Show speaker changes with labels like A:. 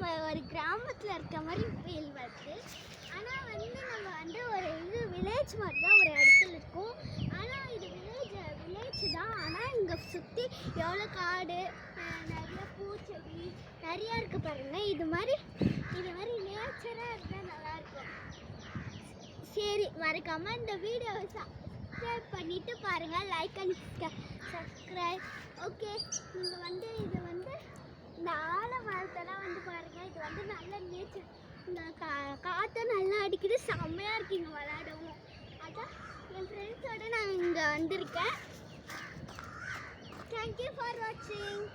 A: நம்ம ஒரு கிராமத்தில் இருக்க மாதிரி ஃபீல் வருது. ஆனால் நம்ம ஒரு இது வில்லேஜ் மாதிரி தான் ஒரு இடத்துல இருக்கும். ஆனால் இது வில்லேஜ் தான். ஆனால் இங்கே சுற்றி எவ்வளோ காடு, நிறைய பூச்செடி நிறையா இருக்குது பாருங்கள். இது மாதிரி நேச்சராக இருந்தால் நல்லாயிருக்கும். சரி, மறக்காமல் இந்த வீடியோவை சப்ஸ்கிரைப் பண்ணிவிட்டு பாருங்கள். Like and subscribe. ஓகே, நீங்கள் இது இந்த ஆலமரத்தெல்லாம் பாருங்கள். இது நல்ல நேச்சர். இந்த காற்று நல்லா அடிக்குது, செம்மையாக இருக்குது இங்கே விளையாடவும். அதான் என் ஃப்ரெண்ட்ஸோடு நான் இங்கே வந்திருக்கேன். தேங்க்யூ ஃபார் வாட்சிங்.